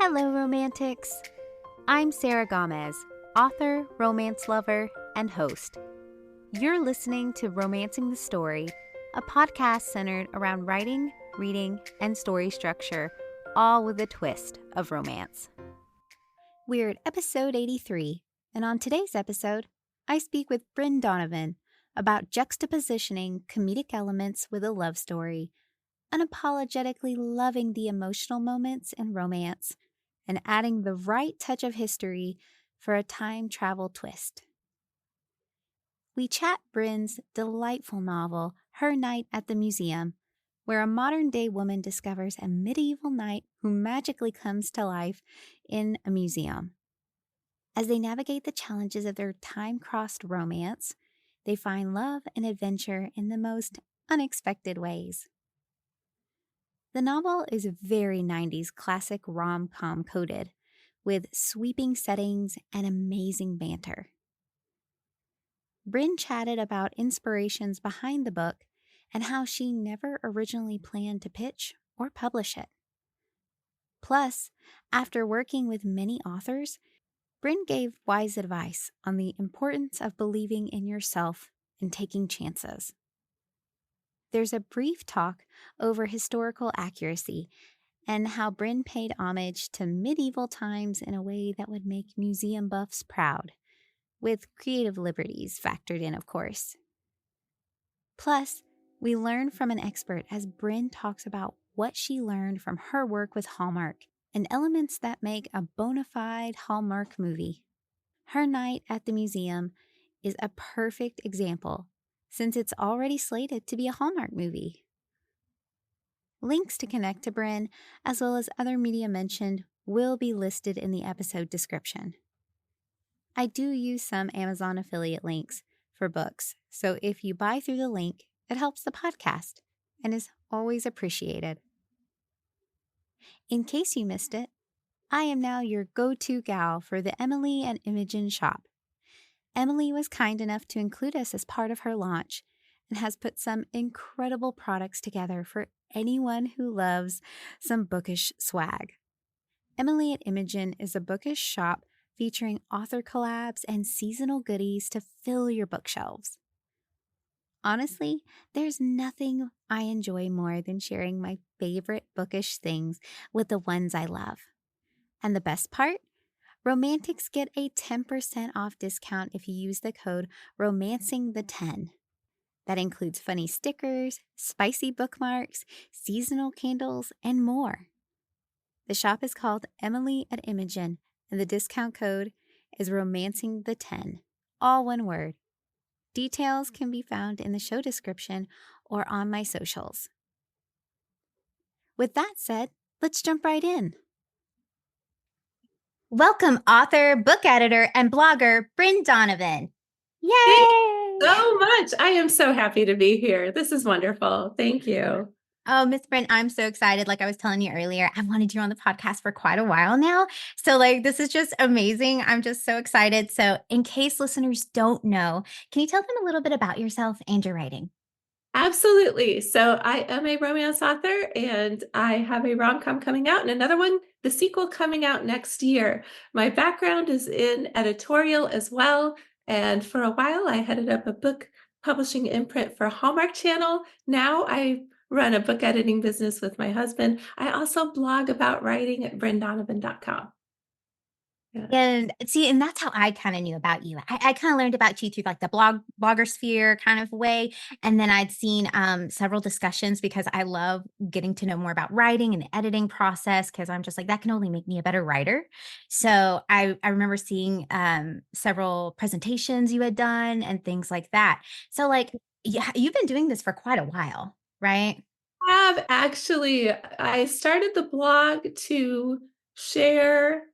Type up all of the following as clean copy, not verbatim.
Hello, Romantics. I'm Sarah Gomez, author, romance lover, and host. You're listening to Romancing the Story, a podcast centered around writing, reading, and story structure, all with a twist of romance. We're at episode 83, and on today's episode, I speak with Bryn Donovan about juxtapositioning comedic elements with a love story, unapologetically loving the emotional moments in romance, and adding the right touch of history for a time travel twist. We chat Bryn's delightful novel, Her Night at the Museum, where a modern-day woman discovers a medieval knight who magically comes to life in a museum. As they navigate the challenges of their time-crossed romance, they find love and adventure in the most unexpected ways. The novel is very 90s classic rom-com coded, with sweeping settings and amazing banter. Bryn chatted about inspirations behind the book and how she never originally planned to pitch or publish it. Plus, after working with many authors, Bryn gave wise advice on the importance of believing in yourself and taking chances. There's a brief talk over historical accuracy and how Bryn paid homage to medieval times in a way that would make museum buffs proud, with creative liberties factored in, of course. Plus, we learn from an expert as Bryn talks about what she learned from her work with Hallmark and elements that make a bona fide Hallmark movie. Her Night at the Museum is a perfect example, since it's already slated to be a Hallmark movie. Links to connect to Bryn, as well as other media mentioned, will be listed in the episode description. I do use some Amazon affiliate links for books, so if you buy through the link, it helps the podcast and is always appreciated. In case you missed it, I am now your go-to gal for the Emily and Imogen shop. Emily was kind enough to include us as part of her launch and has put some incredible products together for anyone who loves some bookish swag. Emily at Imogen is a bookish shop featuring author collabs and seasonal goodies to fill your bookshelves. Honestly, there's nothing I enjoy more than sharing my favorite bookish things with the ones I love. And the best part? Romantics get a 10% off discount if you use the code ROMANCING10. That includes funny stickers, spicy bookmarks, seasonal candles, and more. The shop is called Emily at Imogen, and the discount code is ROMANCING10, all one word. Details can be found in the show description or on my socials. With that said, let's jump right in. Welcome, author, book editor, and blogger, Bryn Donovan. Yay! Thank you so much. I am so happy to be here. This is wonderful. Thank you. Oh, Miss Bryn, I'm so excited. Like I was telling you earlier, I wanted you on the podcast for quite a while now. So this is just amazing. I'm just so excited. So in case listeners don't know, can you tell them a little bit about yourself and your writing? Absolutely. So I am a romance author and I have a rom-com coming out and another one, the sequel coming out next year. My background is in editorial as well. And for a while, I headed up a book publishing imprint for Hallmark Channel. Now I run a book editing business with my husband. I also blog about writing at bryndonovan.com. Yeah. And see, and that's how I kind of knew about you. I kind of learned about you through like the blogger sphere kind of way. And then I'd seen several discussions because I love getting to know more about writing and the editing process because I'm just like, that can only make me a better writer. So I remember seeing several presentations you had done and things like that. So yeah, you've been doing this for quite a while, right? I started the blog to share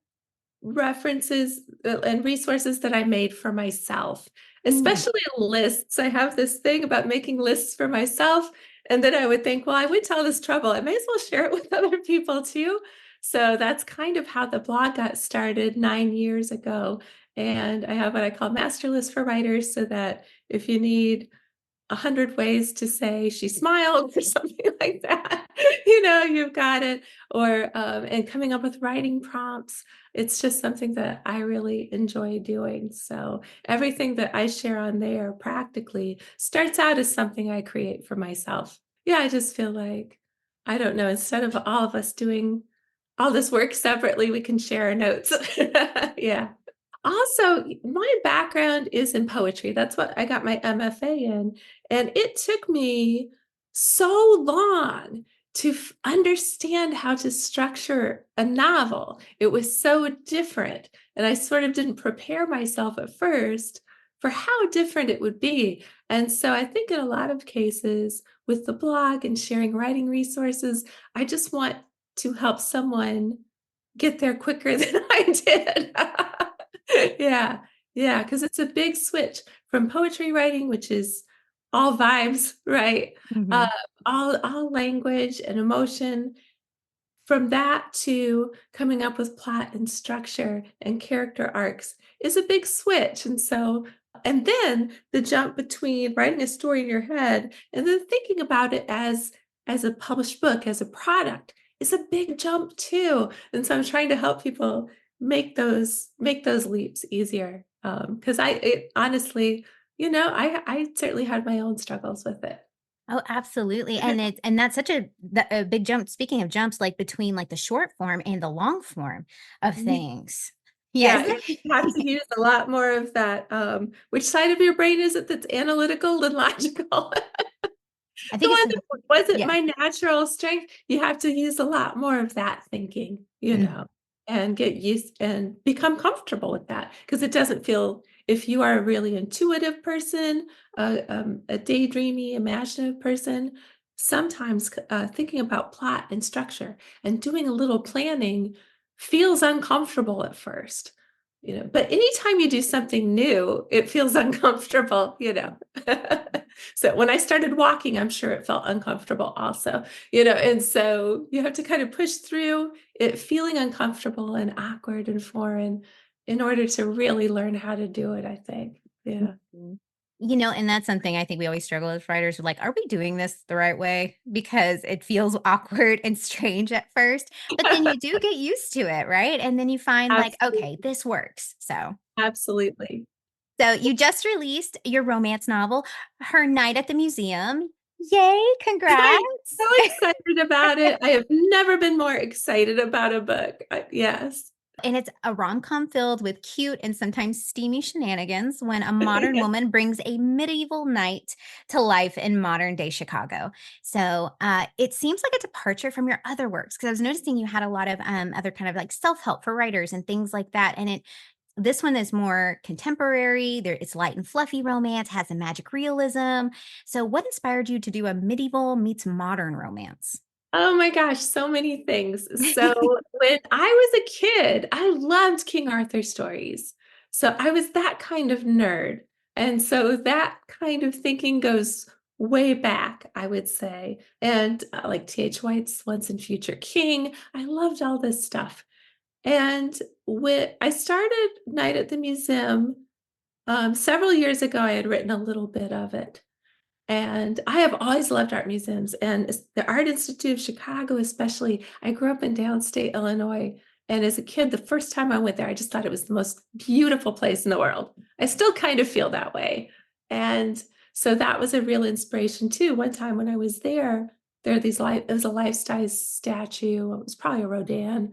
references and resources that I made for myself, especially lists. I have this thing about making lists for myself. And then I would think, well, I went to all this trouble. I may as well share it with other people too. So that's kind of how the blog got started 9 years ago. And I have what I call master lists for writers so that if you need 100 ways to say she smiled or something like that. You've got it. Or and coming up with writing prompts. It's just something that I really enjoy doing. So everything that I share on there practically starts out as something I create for myself. Yeah, I just feel like, I don't know, instead of all of us doing all this work separately, we can share our notes. Yeah. Also, my background is in poetry. That's what I got my MFA in. And it took me so long to understand how to structure a novel. It was so different. And I sort of didn't prepare myself at first for how different it would be. And so I think in a lot of cases with the blog and sharing writing resources, I just want to help someone get there quicker than I did. Yeah, yeah, because it's a big switch from poetry writing, which is all vibes, right? Uh, Mhm. all language and emotion, from that to coming up with plot and structure and character arcs is a big switch. And then the jump between writing a story in your head and then thinking about it as a published book, as a product, is a big jump too. And so I'm trying to help people make those leaps easier. Because honestly, I certainly had my own struggles with it. Oh, absolutely, and that's such a big jump. Speaking of jumps, like, between, like, the short form and the long form of things. Yes. Yeah, you have to use a lot more of that, which side of your brain is it that's analytical and logical? I The think one it's that wasn't yeah. my natural strength, you have to use a lot more of that thinking, Mhm. and get used and become comfortable with that because it doesn't feel if you are a really intuitive person, a daydreamy, imaginative person, sometimes, thinking about plot and structure and doing a little planning feels uncomfortable at first, but anytime you do something new, it feels uncomfortable. So when I started walking, I'm sure it felt uncomfortable also, and so you have to kind of push through it feeling uncomfortable and awkward and foreign in order to really learn how to do it, I think. Yeah. Mhm. And that's something I think we always struggle as writers with, like, are we doing this the right way? Because it feels awkward and strange at first, but then you do get used to it, right? And then you find, like, okay, Absolutely. this works. Absolutely. So you just released your romance novel, Her Night at the Museum. Yay, I'm congrats. so excited about it. I have never been more excited about a book. Yes. And it's a rom-com filled with cute and sometimes steamy shenanigans when a modern woman brings a medieval knight to life in modern day Chicago. So it seems like a departure from your other works because I was noticing you had a lot of other kind of like self-help for writers and things like that. And this one is more contemporary. It's light and fluffy romance, has a magic realism. So what inspired you to do a medieval meets modern romance? Oh my gosh, so many things. So when I was a kid, I loved King Arthur stories. So I was that kind of nerd. And so that kind of thinking goes way back, I would say. And like T.H. White's Once and Future King, I loved all this stuff. And when I started Night at the Museum, several years ago, I had written a little bit of it. And I have always loved art museums and the Art Institute of Chicago, especially. I grew up in downstate Illinois. And as a kid, the first time I went there, I just thought it was the most beautiful place in the world. I still kind of feel that way. And so that was a real inspiration too. One time when I was there are it was a life-size statue. It was probably a Rodin,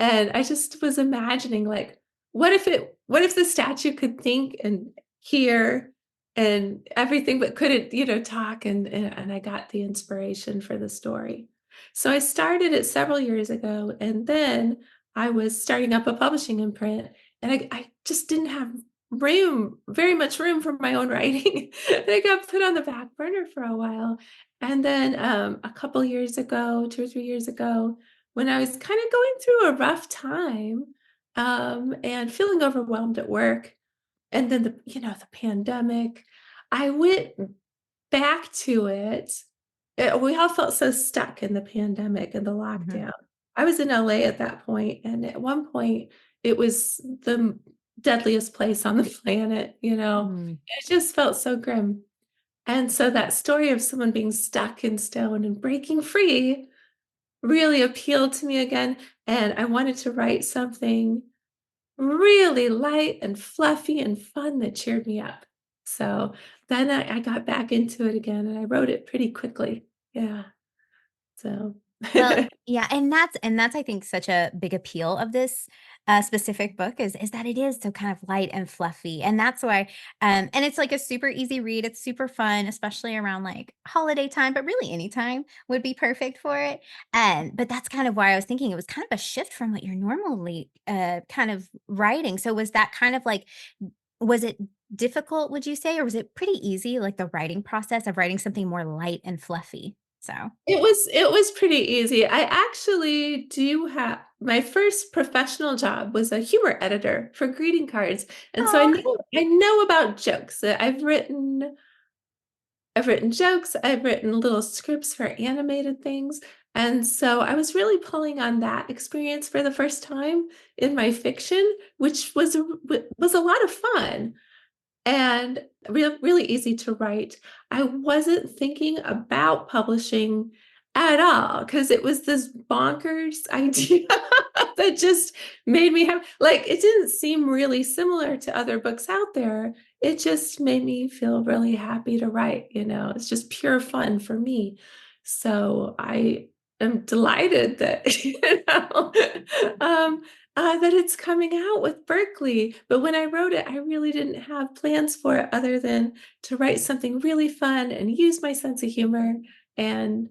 and I just was imagining like, what if the statue could think and hear and everything, but couldn't, talk and I got the inspiration for the story. So I started it several years ago, and then I was starting up a publishing imprint, and I just didn't have very much room for my own writing. And I got put on the back burner for a while. And then a couple years ago, 2 or 3 years ago, when I was kind of going through a rough time, and feeling overwhelmed at work, and then the pandemic, I went back to it. We all felt so stuck in the pandemic and the Mhm. lockdown. I was in LA at that point, and at one point, it was the deadliest place on the planet. Mm. It just felt so grim. And so that story of someone being stuck in stone and breaking free really appealed to me again. And I wanted to write something really light and fluffy and fun that cheered me up. So then I got back into it again and I wrote it pretty quickly. Yeah. So Well, yeah, and that's I think such a big appeal of this specific book is that it is so kind of light and fluffy, and that's why, and it's like a super easy read. It's super fun, especially around like holiday time, but really any time would be perfect for it. And but that's kind of why I was thinking it was kind of a shift from what you're normally kind of writing. So was that kind of like was it difficult? Would you say, or was it pretty easy, like the writing process of writing something more light and fluffy? So. it was pretty easy. I actually do have my first professional job was a humor editor for greeting cards. And so I know about jokes. I've written jokes, I've written little scripts for animated things. And so I was really pulling on that experience for the first time in my fiction, which was a lot of fun and really easy to write. I wasn't thinking about publishing at all because it was this bonkers idea that just made me have like it didn't seem really similar to other books out there. It just made me feel really happy to write, It's just pure fun for me. So I am delighted that that it's coming out with Berkeley. But when I wrote it, I really didn't have plans for it other than to write something really fun and use my sense of humor and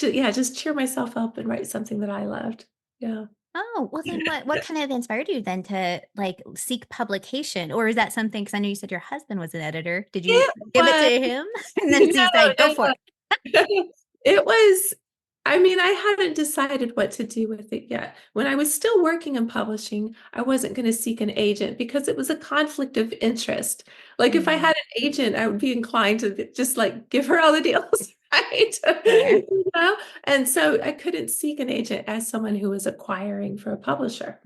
yeah, just cheer myself up and write something that I loved. Yeah. Oh, well then what kind of inspired you then to, like, seek publication? Or is that something? Because I know you said your husband was an editor. Did you It give it to was him? And then no, he's like, "Go no, for it." It was, I mean, I hadn't decided what to do with it yet. When I was still working in publishing, I wasn't going to seek an agent because it was a conflict of interest. Like if I Mhm. had an agent, I would be inclined to just like give her all the deals, right? Sure. You know? And so I couldn't seek an agent as someone who was acquiring for a publisher.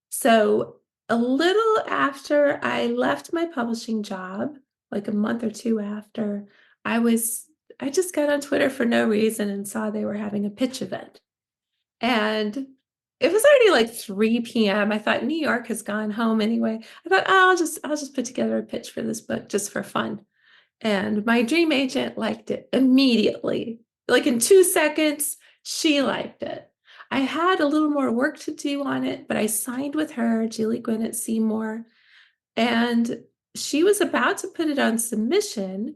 So a little after I left my publishing job, like a month or two after, I was I just got on Twitter for no reason and saw they were having a pitch event. And it was already like 3 p.m. I thought New York has gone home anyway. I thought, oh, I'll just put together a pitch for this book just for fun. And my dream agent liked it immediately. Like in 2 seconds, she liked it. I had a little more work to do on it, but I signed with her, Julie Gwynn at Seymour, and she was about to put it on submission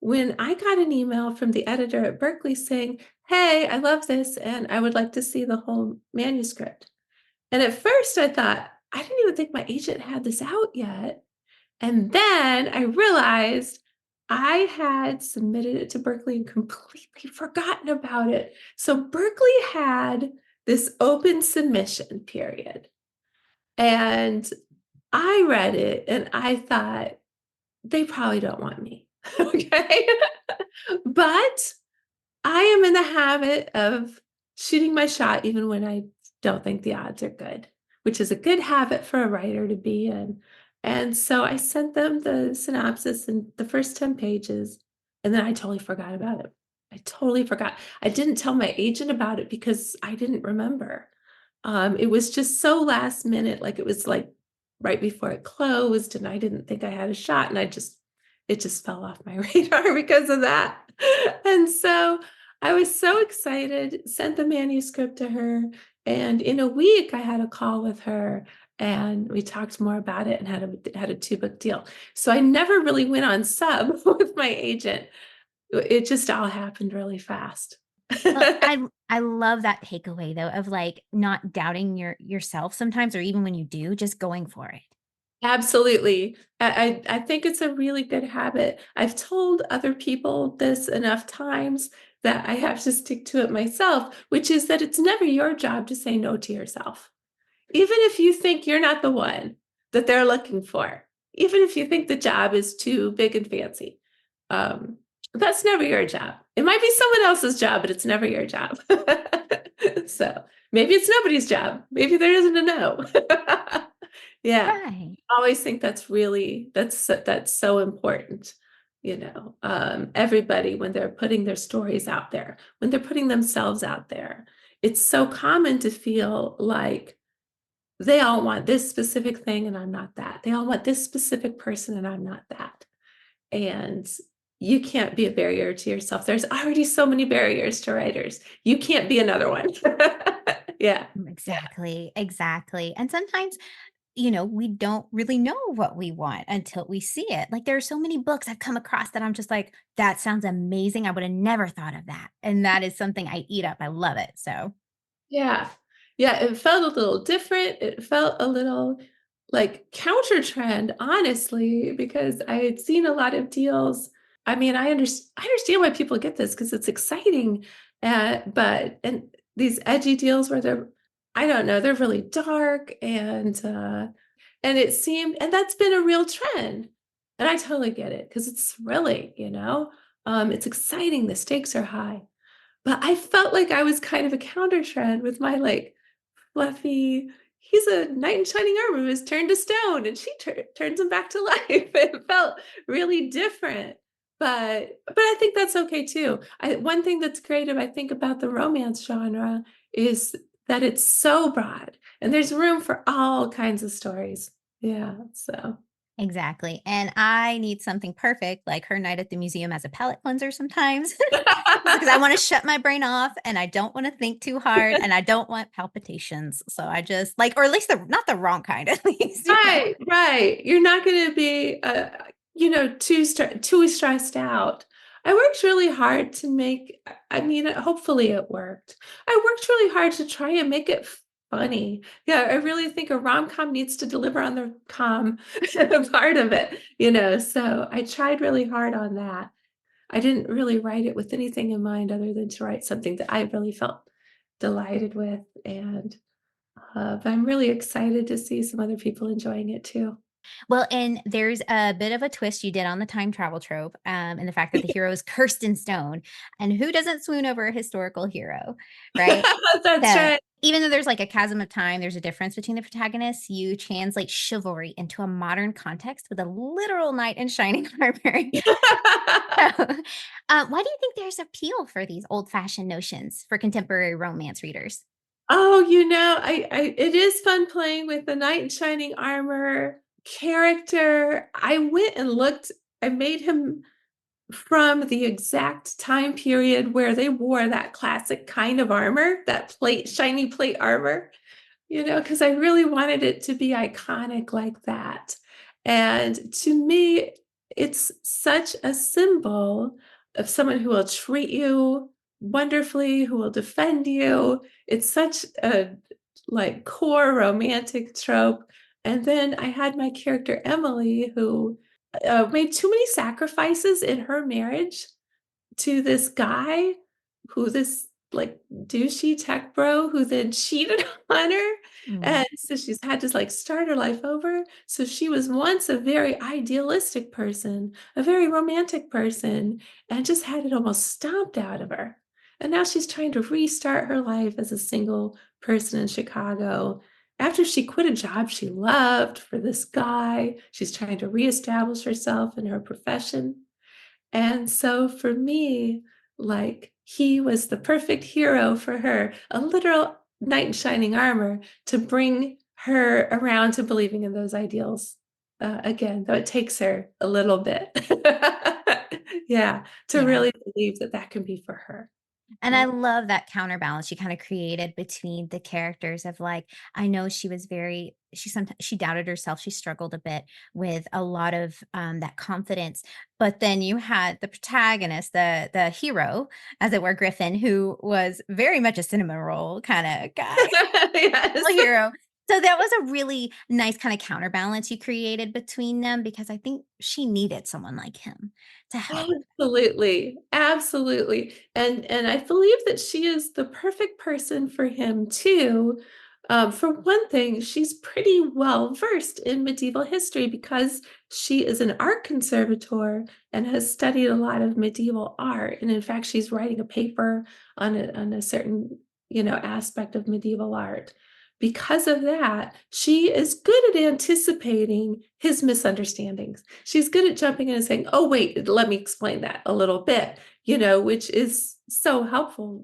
when I got an email from the editor at Berkeley saying, "Hey, I love this, and I would like to see the whole manuscript." And at first I thought, I didn't even think my agent had this out yet. And then I realized I had submitted it to Berkeley and completely forgotten about it. So Berkeley had this open submission period. And I read it and I thought, they probably don't want me. Okay. But I am in the habit of shooting my shot even when I don't think the odds are good, which is a good habit for a writer to be in. And so I sent them the synopsis and the first 10 pages, and then I totally forgot about it. I totally forgot. I didn't tell my agent about it because I didn't remember. It was just so last minute, like it was like right before it closed, and I didn't think I had a shot, and it just fell off my radar because of that. And so I was so excited, sent the manuscript to her, and in a week I had a call with her and we talked more about it and had a 2 book deal. So I never really went on sub with my agent. It just all happened really fast. Well, I love that takeaway though of, like, not doubting yourself sometimes, or even when you do, just going for it. Absolutely. I think it's a really good habit. I've told other people this enough times that I have to stick to it myself, which is that it's never your job to say no to yourself. Even if you think you're not the one that they're looking for, even if you think the job is too big and fancy, um, that's never your job. It might be someone else's job, but it's never your job. So maybe it's nobody's job. Maybe there isn't a no. Yeah. Right. I always think that's so important. everybody, when they're putting their stories out there, when they're putting themselves out there, it's so common to feel like they all want this specific thing and I'm not that. They all want this specific person and I'm not that. And you can't be a barrier to yourself. There's already so many barriers to writers. You can't be another one. Yeah. Exactly, exactly. And sometimes, we don't really know what we want until we see it. Like there are so many books I've come across that I'm just like, that sounds amazing. I would have never thought of that. And that is something I eat up. I love it. So Yeah. Yeah, it felt a little different. It felt a little like counter trend, honestly, because I had seen a lot of deals. I mean, I understand why people get this because it's exciting. But and these edgy deals where they're, I don't know, they're really dark and it seemed, and that's been a real trend. And I totally get it because it's thrilling. It's exciting. The stakes are high. But I felt like I was kind of a counter trend with my like fluffy, he's a knight in shining armor who is turned to stone and she turns him back to life. It felt really different. But I think that's okay too. One thing that's creative, I think, about the romance genre is that it's so broad and there's room for all kinds of stories. Yeah. So exactly. And I need something perfect, like her night at the museum as a palate cleanser sometimes. Because I want to shut my brain off and I don't want to think too hard and I don't want palpitations. So I just like, or at least not the wrong kind, at least. right, right. You're not going to be, too stressed out. I worked really hard to make, I mean, hopefully it worked. I worked really hard to try and make it funny. Yeah, I really think a rom-com needs to deliver on the com part of it. So I tried really hard on that. I didn't really write it with anything in mind other than to write something that I really felt delighted with. But I'm really excited to see some other people enjoying it too. Well, and there's a bit of a twist you did on the time travel trope, and the fact that the hero is cursed in stone. And who doesn't swoon over a historical hero, right? That's So right. even though there's like a chasm of time, there's a difference between the protagonists. You translate chivalry into a modern context with a literal knight in shining armor. So, why do you think there's appeal for these old-fashioned notions for contemporary romance readers? Oh, it is fun playing with the knight in shining armor character. I went and looked, I made him from the exact time period where they wore that classic kind of armor, that shiny plate armor. Because I really wanted it to be iconic like that. And to me, it's such a symbol of someone who will treat you wonderfully, who will defend you. It's such a like core romantic trope. And then I had my character Emily, who made too many sacrifices in her marriage to this guy who this like douchey tech bro who then cheated on her. Mm. And so she's had to like start her life over. So she was once a very idealistic person, a very romantic person, and just had it almost stomped out of her. And now she's trying to restart her life as a single person in Chicago. After she quit a job she loved for this guy, she's trying to reestablish herself in her profession. And so for me, like he was the perfect hero for her, a literal knight in shining armor to bring her around to believing in those ideals again, though it takes her a little bit. Yeah, to Yeah. really believe that that can be for her. And I Yeah. love that counterbalance you kind of created between the characters of like, I know she was she sometimes she doubted herself. She struggled a bit with a lot of that confidence. But then you had the protagonist, the hero, as it were, Griffin, who was very much a cinema roll kind of guy, Yes. hero. So that was a really nice kind of counterbalance you created between them because I think she needed someone like him to help. Absolutely, absolutely. And I believe that she is the perfect person for him too. For one thing, she's pretty well versed in medieval history because she is an art conservator and has studied a lot of medieval art. And in fact, she's writing a paper on a certain, aspect of medieval art. because of that, she is good at anticipating his misunderstandings. She's good at jumping in and saying, oh, wait, let me explain that a little bit, which is so helpful.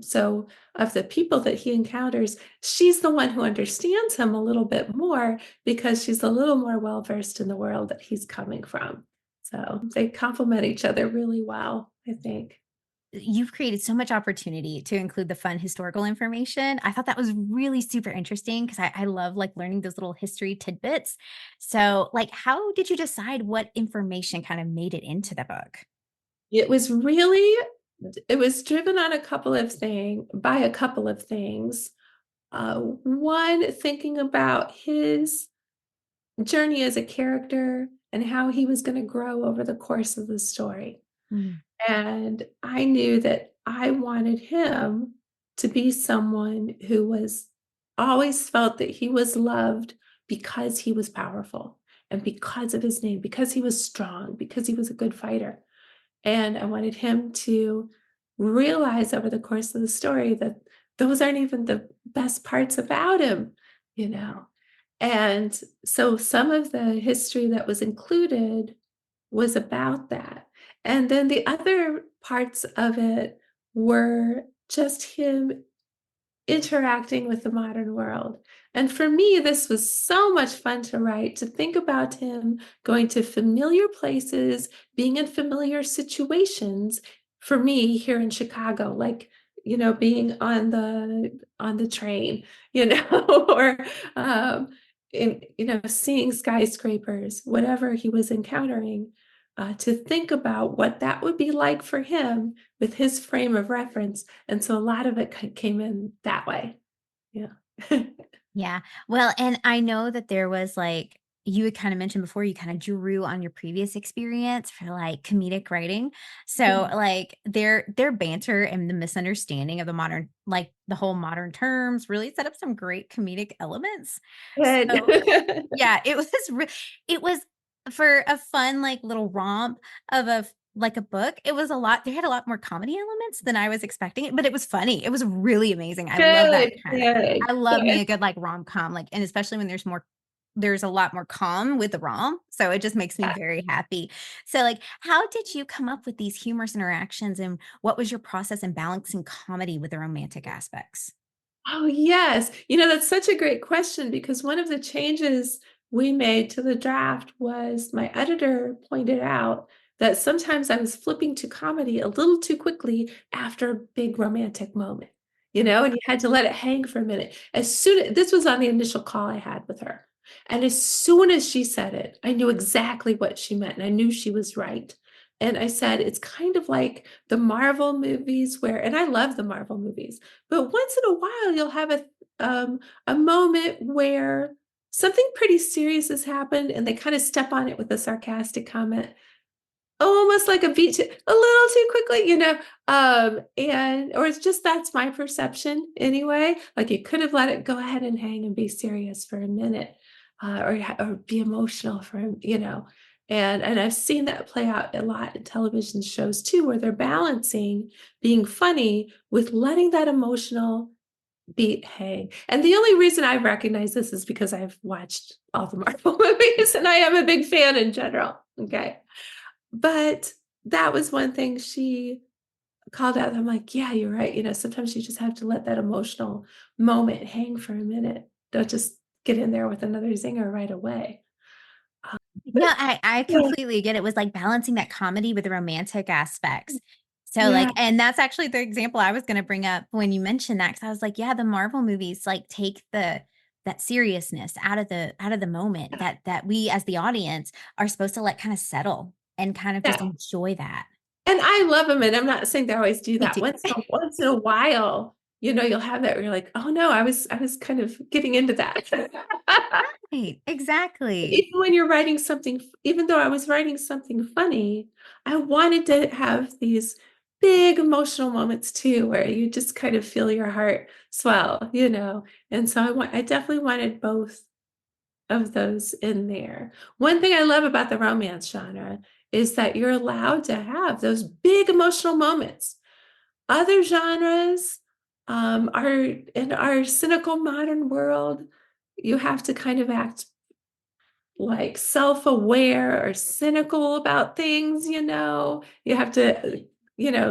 So of the people that he encounters, she's the one who understands him a little bit more because she's a little more well-versed in the world that he's coming from. So they complement each other really well, I think. You've created so much opportunity to include the fun historical information. I thought that was really super interesting because I love like learning those little history tidbits. So, like, how did you decide what information kind of made it into the book? It was driven on by a couple of things. One, thinking about his journey as a character and how he was going to grow over the course of the story. Mm. And I knew that I wanted him to be someone who was always felt that he was loved because he was powerful and because of his name, because he was strong, because he was a good fighter. And I wanted him to realize over the course of the story that those aren't even the best parts about him, you know. And so some of the history that was included was about that. And then the other parts of it were just him interacting with the modern world. And for me, this was so much fun to write, to think about him going to familiar places, being in familiar situations. For me, here in Chicago, like, being on the train, or seeing skyscrapers, whatever he was encountering, to think about what that would be like for him with his frame of reference. And so a lot of it came in that way. Yeah. Yeah. Well, and I know that there was like you had kind of mentioned before, you kind of drew on your previous experience for like comedic writing. So Yeah. like their banter and the misunderstanding of the modern, like the whole modern terms really set up some great comedic elements. So Good. yeah, it was for a fun, like, little romp of like, a book, it was a lot they had a lot more comedy elements than I was expecting, but it was funny. It was really amazing. I love that Good, kind of good, I love me good. a good, like, rom-com, like and especially when there's a lot more calm with the rom, so it just makes me Yeah. very happy. So, like, how did you come up with these humorous interactions, and what was your process in balancing comedy with the romantic aspects? Oh, yes. That's such a great question because one of the changes we made to the draft was my editor pointed out that sometimes I was flipping to comedy a little too quickly after a big romantic moment, and you had to let it hang for a minute. This was on the initial call I had with her. And as soon as she said it, I knew exactly what she meant and I knew she was right. And I said, it's kind of like the Marvel movies and I love the Marvel movies, but once in a while, you'll have a moment where something pretty serious has happened, and they kind of step on it with a sarcastic comment, almost like a little too quickly, and or it's just that's my perception anyway. Like you could have let it go ahead and hang and be serious for a minute, or be emotional for. And I've seen that play out a lot in television shows too, where they're balancing being funny with letting that emotional beat hang. And the only reason I recognize this is because I've watched all the Marvel movies and I am a big fan in general. Okay. But that was one thing she called out. I'm like, yeah, you're right. Sometimes you just have to let that emotional moment hang for a minute. Don't just get in there with another zinger right away. No, I Yeah. completely get it. It was like balancing that comedy with the romantic aspects. So, Yeah. like and that's actually the example I was gonna bring up when you mentioned that, because I was like, yeah, the Marvel movies, like, take that seriousness out of the moment that we as the audience are supposed to let kinda settle and kind of just Yeah. enjoy that. And I love them, and I'm not saying they always do Me that. too. Once in a while, you'll have that where you're like, "Oh, no, I was kind of getting into that." Right, exactly. Even when you're writing something even though I was writing something funny, I wanted to have these big emotional moments too, where you just kind of feel your heart swell. And so I definitely wanted both of those in there. One thing I love about the romance genre is that you're allowed to have those big emotional moments. Other genres, In our cynical modern world, you have to kind of act like self-aware or cynical about things, you have to,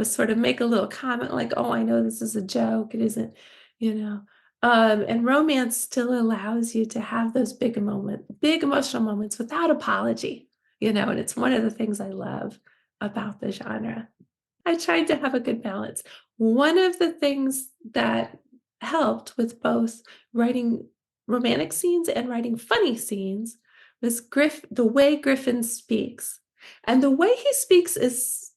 sort of make a little comment like, oh, I know this is a joke. It isn't, you know. And romance still allows you to have those big emotional moments without apology, and it's one of the things I love about the genre. I tried to have a good balance. One of the things that helped with both writing romantic scenes and writing funny scenes was the way Griffin speaks. And the way he speaks is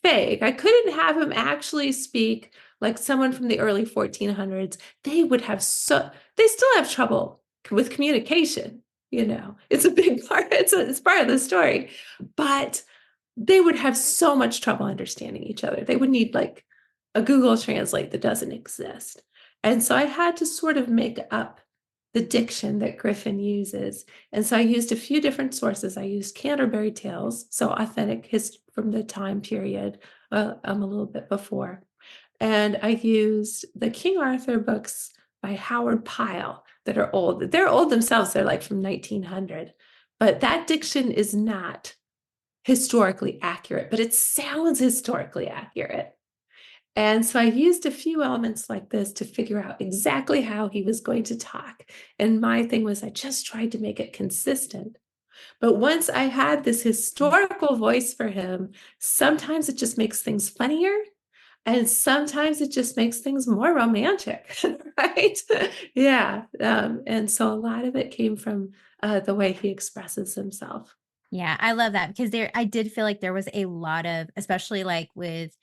fake. I couldn't have him actually speak like someone from the early 1400s. They still have trouble with communication, It's a big part, it's part of the story. But they would have so much trouble understanding each other. They would need like a Google Translate that doesn't exist. And so I had to sort of make up the diction that Griffin uses. And so I used a few different sources. I used Canterbury Tales, so authentic history from the time period, a little bit before. And I used the King Arthur books by Howard Pyle that are old. They're old themselves. They're like from 1900. But that diction is not historically accurate, but it sounds historically accurate. And so I used a few elements like this to figure out exactly how he was going to talk. And my thing was, I just tried to make it consistent. But once I had this historical voice for him, sometimes it just makes things funnier. And sometimes it just makes things more romantic, right? Yeah. And so a lot of it came from the way he expresses himself. Yeah, I love that because I did feel like there was a lot of, especially like with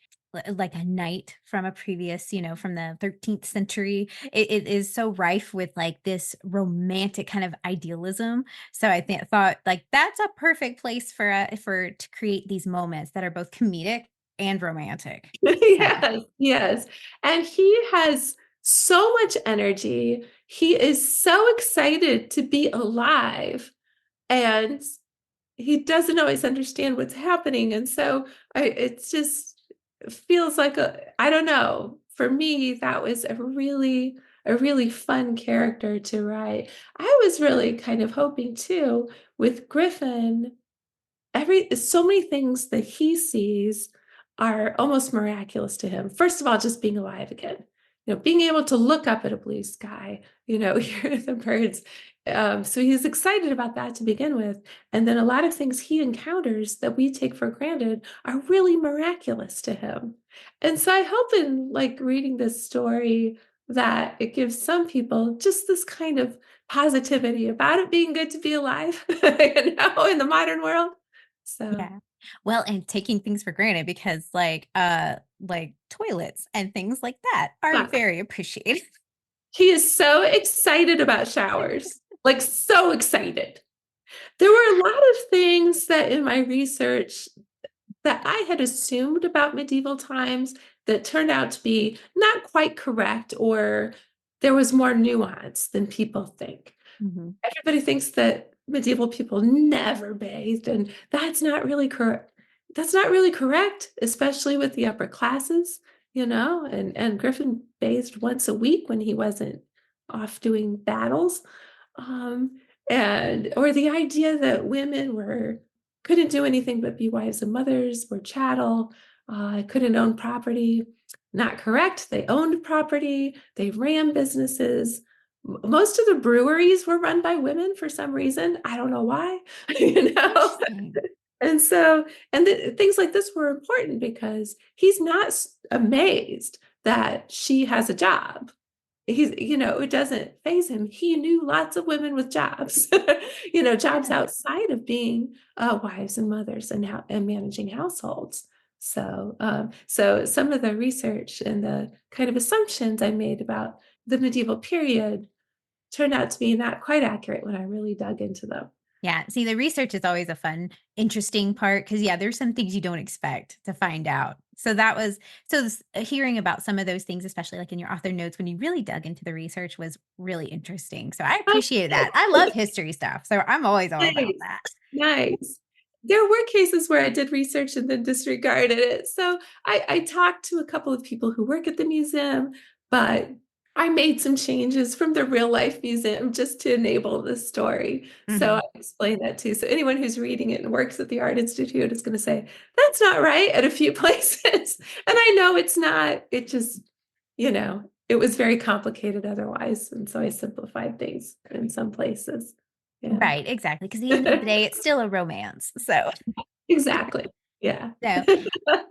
like a knight from a previous, from the 13th century. It is so rife with like this romantic kind of idealism. So I thought like that's a perfect place for to create these moments that are both comedic and romantic. So Yes, yes. And he has so much energy. He is so excited to be alive, and he doesn't always understand what's happening. And so it's just feels like I don't know. For me, that was a really fun character to write. I was really kind of hoping too with Griffin so many things that he sees are almost miraculous to him. First of all, just being alive again, being able to look up at a blue sky, hear the birds. So he's excited about that to begin with. And then a lot of things he encounters that we take for granted are really miraculous to him. And so I hope in like reading this story that it gives some people just this kind of positivity about it being good to be alive, in the modern world. So, yeah. Well, and taking things for granted because like toilets and things like that are yeah, very appreciated. he is so excited about showers, like so excited. There were a lot of things that in my research that I had assumed about medieval times that turned out to be not quite correct, or there was more nuance than people think. Mhm. Everybody thinks that medieval people never bathed, and that's not really correct. That's not really correct, especially with the upper classes, and Griffin bathed once a week when he wasn't off doing battles. Um, and or the idea that women were couldn't do anything but be wives and mothers, were chattel, couldn't own property. Not correct. They owned property, they ran businesses. Most of the breweries were run by women for some reason. I don't know why, you know. Interesting. And so, things like this were important because he's not amazed that she has a job. It doesn't faze him. He knew lots of women with jobs, jobs Yeah. outside of being wives and mothers and managing households. So some of the research and the kind of assumptions I made about the medieval period turned out to be not quite accurate when I really dug into them. Yeah. See, the research is always a fun, interesting part because, yeah, there's some things you don't expect to find out. So that was hearing about some of those things, especially like in your author notes when you really dug into the research, was really interesting. So I Oh, appreciate that. I love history stuff. So I'm always all about nice. that. Nice. There were cases where I did research and then disregarded it. So I talked to a couple of people who work at the museum, but I made some changes from the real life museum just to enable the story. So Hmm. I explained that too. So anyone who's reading it and works at the Art Institute is going to say, that's not right at a few places. And I know it's not. It just, it was very complicated otherwise. And so I simplified things in some places. Yeah. Right, exactly. Because at the end of the day, it's still a romance. So, Exactly. Yeah. so,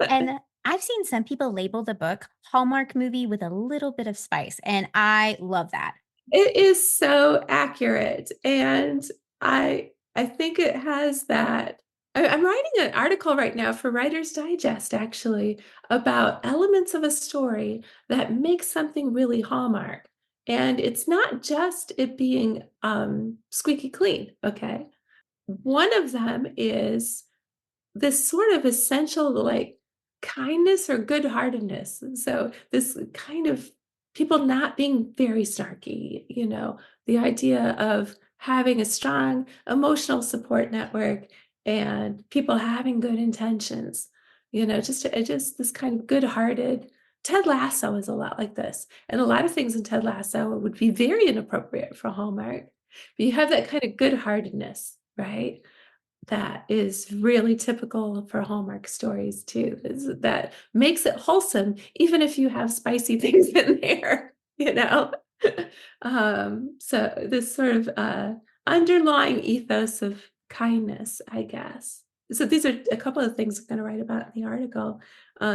and I've seen some people label the book Hallmark movie with a little bit of spice, and I love that. It is so accurate. And I think it has that. I'm writing an article right now for Writer's Digest, actually, about elements of a story that make something really Hallmark. And it's not just it being squeaky clean, okay? One of them is this sort of essential like kindness or good-heartedness. And so this kind of people not being very snarky, the idea of having a strong emotional support network and people having good intentions, just this kind of good-hearted. Ted Lasso is a lot like this. And a lot of things in Ted Lasso would be very inappropriate for Hallmark. But you have that kind of good-heartedness, right? That is really typical for Hallmark stories too. That makes it wholesome, even if you have spicy things in there, you know? So this sort of underlying ethos of kindness, I guess. So these are a couple of things I'm going to write about in the article.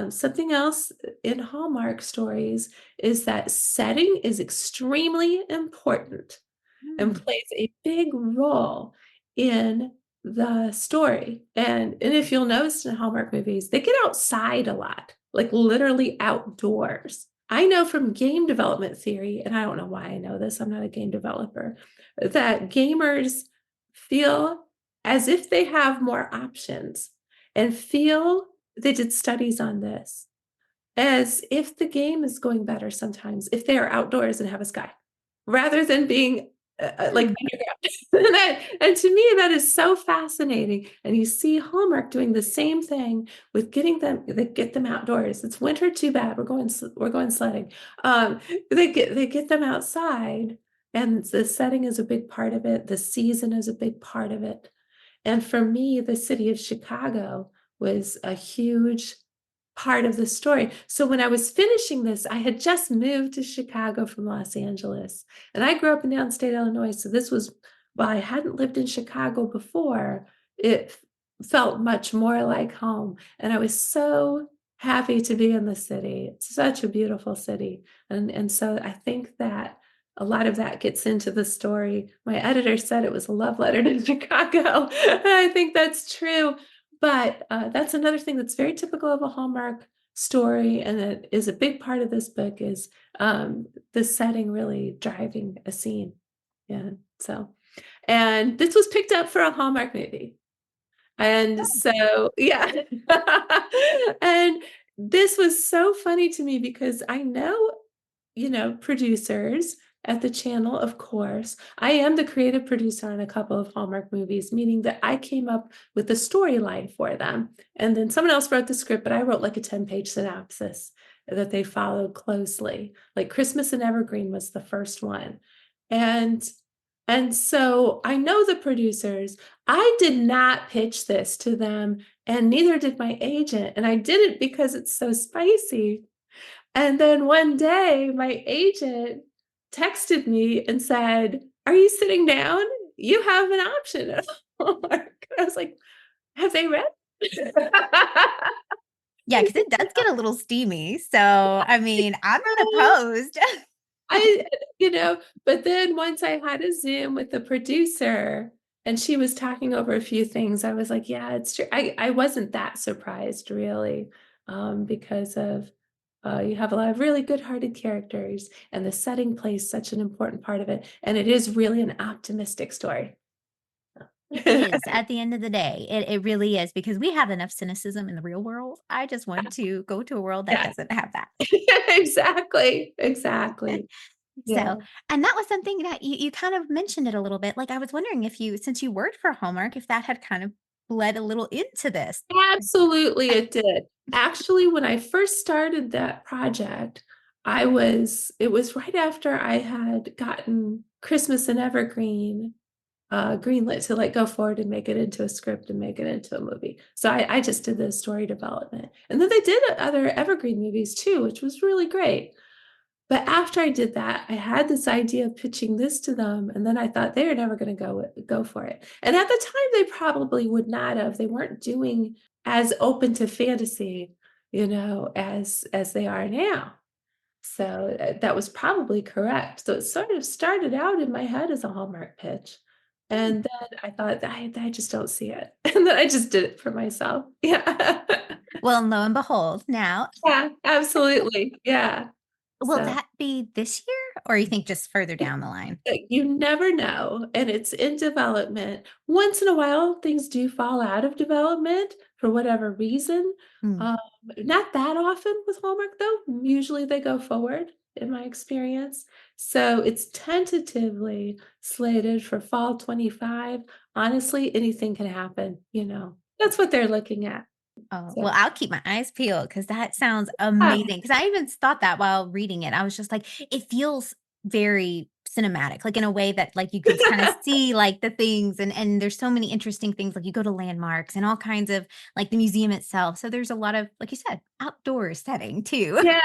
Something else in Hallmark stories is that setting is extremely important and Mm. plays a big role in the story. And if you'll notice in Hallmark movies, they get outside a lot, like literally outdoors. I know from game development theory, and I don't know why I know this, I'm not a game developer, that gamers feel as if they have more options and feel they did studies on this as if the game is going better sometimes if they are outdoors and have a sky rather than being like Hmm. underground. And to me, that is so fascinating. And you see Hallmark doing the same thing with getting them. They get them outdoors. It's winter, too bad. We're going sledding. Um, they get them outside, and the setting is a big part of it. The season is a big part of it. And for me, the city of Chicago was a huge part of the story. So when I was finishing this, I had just moved to Chicago from Los Angeles. And I grew up in downstate Illinois. So this was, while I hadn't lived in Chicago before, it felt much more like home. And I was so happy to be in the city. It's such a beautiful city. And so I think that a lot of that gets into the story. My editor said it was a love letter to Chicago. And I think that's true. But that's another thing that's very typical of a Hallmark story, and it is a big part of this book is the setting really driving a scene. Yeah. So, and this was picked up for a Hallmark movie. And so, yeah. And this was so funny to me because I know producers at the channel, of course. I am the creative producer on a couple of Hallmark movies, meaning that I came up with the storyline for them. And then someone else wrote the script, but I wrote like a 10-page synopsis that they followed closely. Like Christmas and Evergreen was the first one. And and so I know the producers. I did not pitch this to them, and neither did my agent. And I did it because it's so spicy. And then one day, my agent texted me and said, "Are you sitting down? You have an option at Hallmark." I was like, "Have they read?" Yeah, because it does get a little steamy. So, I mean, I'm not opposed. I, but then once I had a Zoom with the producer and she was talking over a few things, I was like, yeah, it's true. I wasn't that surprised really, because of you have a lot of really good-hearted characters and the setting plays such an important part of it. And it is really an optimistic story. It is at the end of the day. It really is because we have enough cynicism in the real world. I just want to go to a world that Yeah, doesn't have that. exactly. Exactly. Yeah. So, and that was something that you kind of mentioned it a little bit. Like, I was wondering if you, since you worked for Hallmark, if that had kind of bled a little into this. Absolutely, it did. Actually, when I first started that project, it was right after I had gotten Christmas and Evergreen greenlit to like go forward and make it into a script and make it into a movie. So I just did the story development. And then they did other Evergreen movies too, which was really great. But after I did that, I had this idea of pitching this to them, and then I thought they were never going to go for it. And at the time, they probably would not have. They weren't doing as open to fantasy, as they are now. So that was probably correct. So it sort of started out in my head as a Hallmark pitch. Hmm. And then I thought, I just don't see it. And then I just did it for myself. Yeah. Well, lo and behold, now, Yeah, absolutely. Yeah. will So that be this year or you think just further down the line? you never know, and it's in development. Once in a while, things do fall out of development for whatever reason. Mm. Um, Not that often with Hallmark, though. Usually they go forward, in my experience. So it's tentatively slated for fall 25. Honestly, anything can happen. That's what they're looking at. Oh, So, well, I'll keep my eyes peeled because that sounds yeah, amazing. Because I even thought that while reading it. I was just like, it feels very cinematic, like in a way that like you can kind of see like the things and there's so many interesting things. Like you go to landmarks and all kinds of like the museum itself. So there's a lot of, like you said, outdoor setting too. yeah,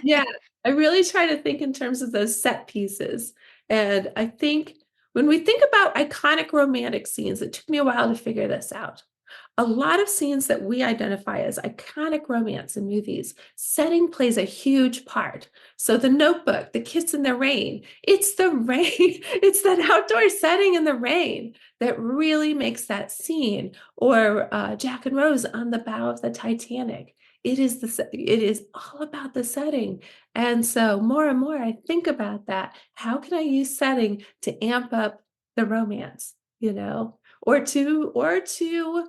yeah. I really try to think in terms of those set pieces. And I think when we think about iconic romantic scenes, it took me a while to figure this out. A lot of scenes that we identify as iconic romance in movies, setting plays a huge part. So the Notebook, the kiss in the rain, it's the rain, it's that outdoor setting in the rain that really makes that scene. Or Jack and Rose on the bow of the Titanic. It is all about the setting. And so more and more I think about that. How can I use setting to amp up the romance, or to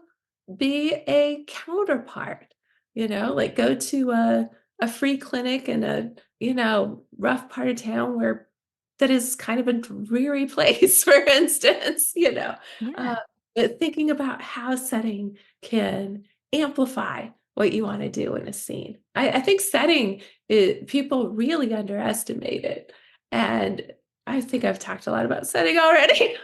be a counterpart, like go to a free clinic in a rough part of town where that is kind of a dreary place, for instance, uh, Yeah. but thinking about how setting can amplify what you want to do in a scene. I think setting, people really underestimate it. And I think I've talked a lot about setting already.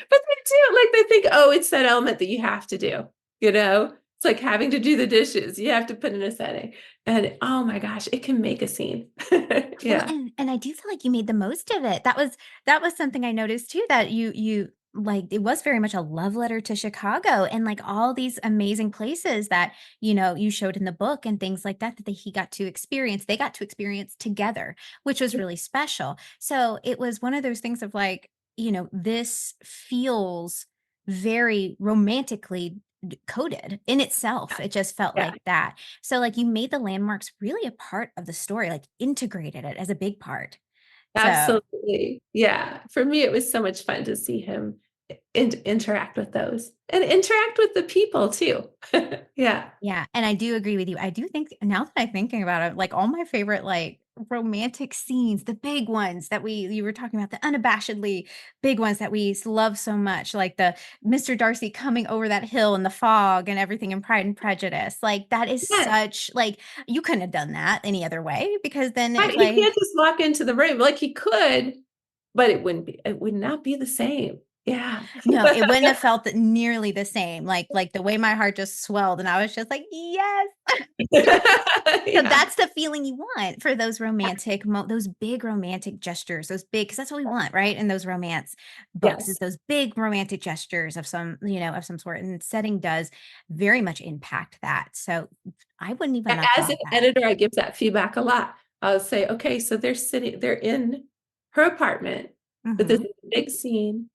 But they do, like, they think, "Oh, it's that element that you have to do," you know? It's like having to do the dishes, you have to put in a setting, and, oh my gosh, it can make a scene. Well, Yeah. and I do feel like you made the most of it. That was something I noticed too, that you like it was very much a love letter to Chicago and like all these amazing places that, you showed in the book and things like that he got to experience. They got to experience together, which was really special. So it was one of those things of like, this feels very romantically coded in itself. It just felt Yeah, like that. So, like, you made the landmarks really a part of the story, like, integrated it as a big part. So absolutely. Yeah, for me, it was so much fun to see him interact with those and interact with the people too. Yeah. yeah, and I do agree with you. I do think now that I'm thinking about it, like, all my favorite, like, romantic scenes, the big ones that you were talking about, the unabashedly big ones that we love so much, like the Mr. Darcy coming over that hill in the fog and everything in Pride and Prejudice, like, that is Yes. such like, you couldn't have done that any other way because then Right, it's he like can't just walk into the room, like, he could, but it would not be the same. Yeah. no, it wouldn't have felt nearly the same, like, the way my heart just swelled, and I was just like, "Yes!" So Yeah. that's the feeling you want for those those big romantic gestures, those big, because that's what we want, right? In those romance books is Yes. those big romantic gestures of some sort, and setting does very much impact that. So I wouldn't even have As an thought that. editor, I give that feedback a lot. I'll say, "Okay, so they're in her apartment, but this Mhm, is a big scene.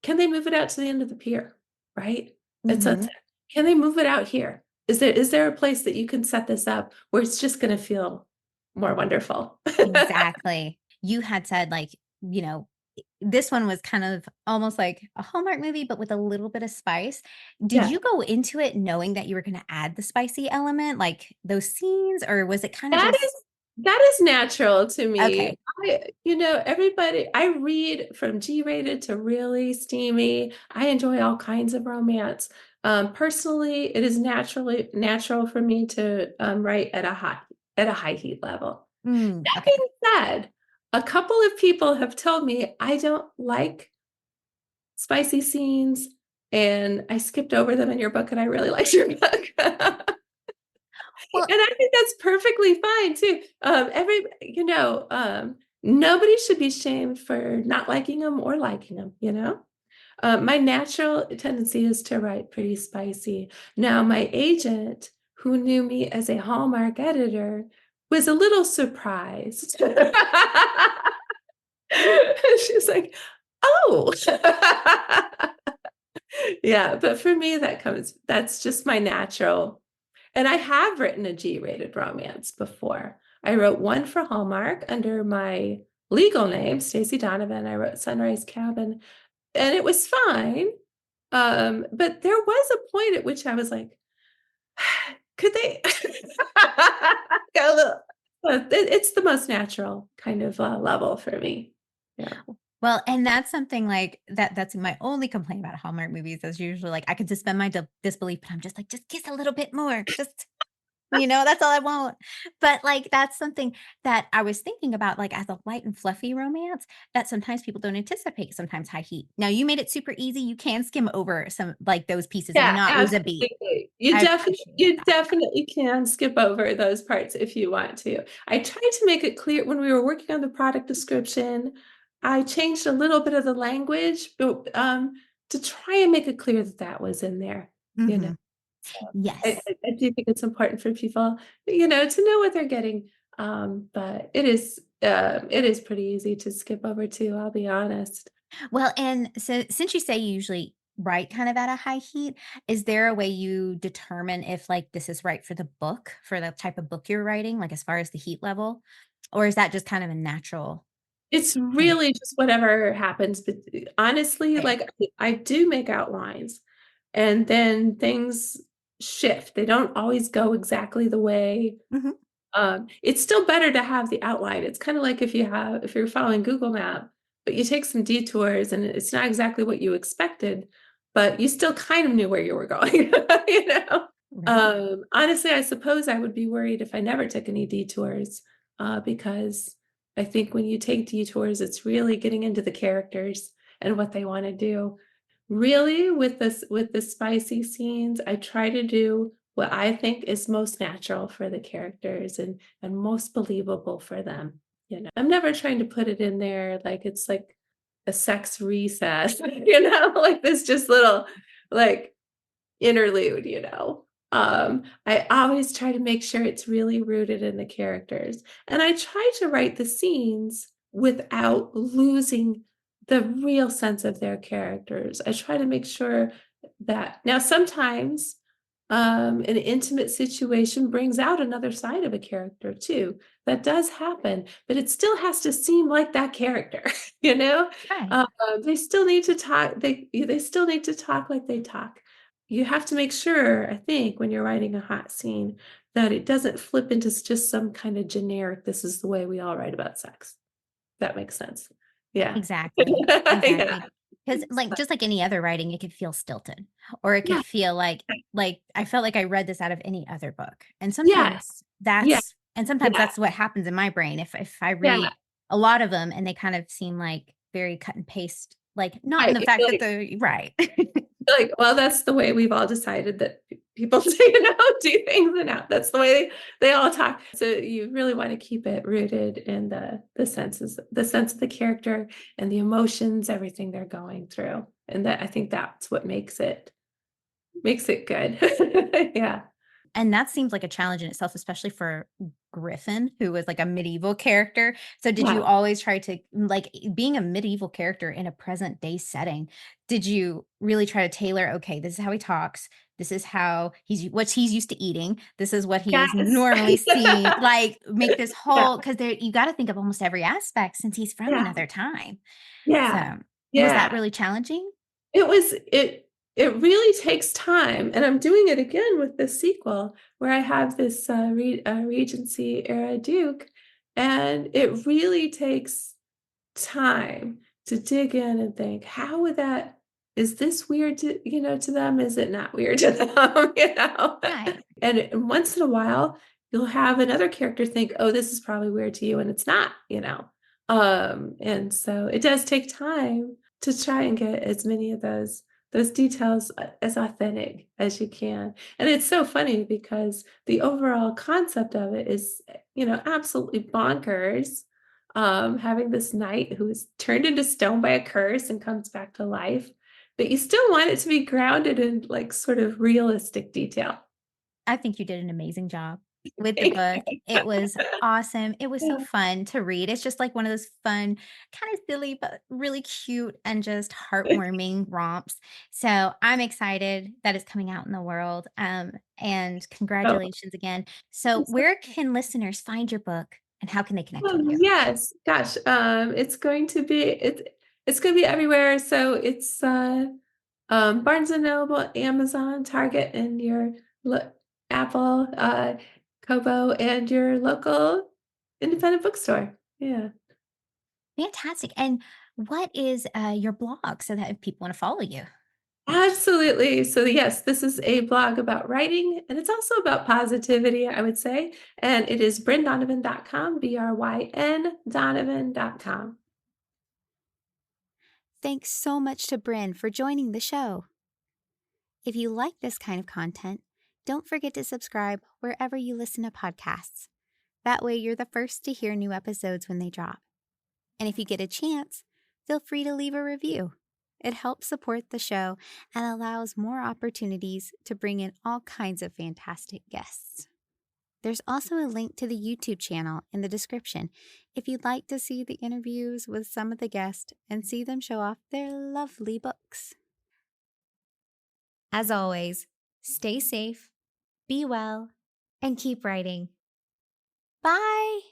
Can they move it out to the end of the pier?" Right? At mhm. sunset. "Can they move it out here? Is there a place that you can set this up where it's just gonna feel more wonderful?" Exactly. You had said, like, you know, this one was kind of almost like a Hallmark movie, but with a little bit of spice. Did Yeah. you go into it knowing that you were gonna add the spicy element, like those scenes, or was it kinda That just is that is natural to me. okay. Everybody I read from G-rated to really steamy. I enjoy all kinds of romance. Personally, it is natural for me to write at a high heat level. That Okay. being said, a couple of people have told me I don't like spicy scenes, and I skipped over them in your book, and I really liked your book. And Well, I think that's perfectly fine too. Nobody should be shamed for not liking them or liking them. My natural tendency is to write pretty spicy. Now, my agent, who knew me as a Hallmark editor, was a little surprised. She's like, oh. Yeah, but for me, that's just my natural. And I have written a G-rated romance before. I wrote one for Hallmark under my legal name, Stacey Donovan. I wrote Sunrise Cabin, and it was fine. But there was a point at which I was like, could they go a little? But it's the most natural kind of level for me. Yeah. well, and that's something like that's my only complaint about Hallmark movies is usually like I could suspend my disbelief, but I'm just like, just kiss a little bit more. Just that's all I want. But like that's something that I was thinking about, like as a light and fluffy romance that sometimes people don't anticipate, sometimes high heat. Now you made it super easy. You can skim over some like those pieces and Yeah, not lose a beat. absolutely. I appreciate You that. definitely can skip over those parts if you want to. I tried to make it clear when we were working on the product description. I changed a little bit of the language, but to try and make it clear that that was in there. You know, Mhm. so Yes. I do think it's important for people, to know what they're getting. But it is pretty easy to skip over too. I'll be honest. Well, and so since you say you usually write kind of at a high heat, is there a way you determine if like this is right for the book, for the type of book you're writing, like as far as the heat level? Or is that just kind of a natural It's thing? really just whatever happens, but honestly, Fair. like I do make outlines and then things shift. They don't always go exactly the way. Mhm. It's still better to have the outline. It's kind of like if you're following Google Map, but you take some detours and it's not exactly what you expected, but you still kind of knew where you were going, you know? Right. Honestly, I suppose I would be worried if I never took any detours, because I think when you take detours, it's really getting into the characters and what they want to do. Really, with the spicy scenes, I try to do what I think is most natural for the characters and most believable for them. I'm never trying to put it in there like it's like a sex recess, like this just little like interlude. I always try to make sure it's really rooted in the characters. And I try to write the scenes without losing the real sense of their characters. I try to make sure that now sometimes an intimate situation brings out another side of a character too. That does happen, but it still has to seem like that character, you know? Right. Uh, they still need to talk, they still need to talk like they talk. You have to make sure, I think, when you're writing a hot scene, that it doesn't flip into just some kind of generic, this is the way we all write about sex. That makes sense. Yeah. Exactly. Yeah. Exactly. Because like just like any other writing, it could feel stilted or it could Yeah. feel like I felt like I read this out of any other book. And Yeah. Yeah. sometimes Yeah. that's what happens in my brain. If I Yeah. read a lot of them and they kind of seem like very cut and paste, like not in Right. the You fact feel that like the right. like, well, that's the way we've all decided that people do, do things, and now that's the way they all talk. So you really want to keep it rooted in the sense of the character and the emotions, everything they're going through. And that I think that's what makes it good. Yeah. And that seems like a challenge in itself, especially for Griffin, who was like a medieval character. So did you Yeah. always try to like being a medieval character in a present day setting? Did you really try to tailor, okay, this is how he talks, this is how what he's used to eating, this is what he is Yes. normally seen, like make this Yeah. whole because there you got to think of almost every aspect since he's from Yeah. another time. Yeah. So was that Yeah. really challenging? It was it really takes time, and I'm doing it again with the sequel where I have this Regency era Duke, and it really takes time to dig in and think, how would that is this weird to them? Is it not weird to them? Right. And once in a while, you'll have another character think, oh, this is probably weird to you, and it's not, and so it does take time to try and get as many of those details as authentic as you can. And it's so funny because the overall concept of it is, absolutely bonkers. Having this knight who is turned into stone by a curse and comes back to life, but you still want it to be grounded in like sort of realistic detail. I think you did an amazing job with the book. It was awesome. It was so Yeah. fun to read. It's just like one of those fun, kind of silly, but really cute and just heartwarming romps. So I'm excited that it's coming out in the world. And Oh, congratulations again. So, so where can listeners find your book and how can they connect with you? yes, gosh, it's gonna be everywhere. So it's Barnes and Noble, Amazon, Target, and your lo- Apple, Kobo, and your local independent bookstore. Yeah. Fantastic. And what is your blog so that if people want to follow you? Absolutely. So, yes, this is a blog about writing, and it's also about positivity, I would say. And it is bryndonovan.com, Bryn Donovan.com. Thanks so much to Bryn for joining the show. If you like this kind of content, don't forget to subscribe wherever you listen to podcasts. That way, you're the first to hear new episodes when they drop. And if you get a chance, feel free to leave a review. It helps support the show and allows more opportunities to bring in all kinds of fantastic guests. There's also a link to the YouTube channel in the description if you'd like to see the interviews with some of the guests and see them show off their lovely books. As always, stay safe, be well, and keep writing. Bye!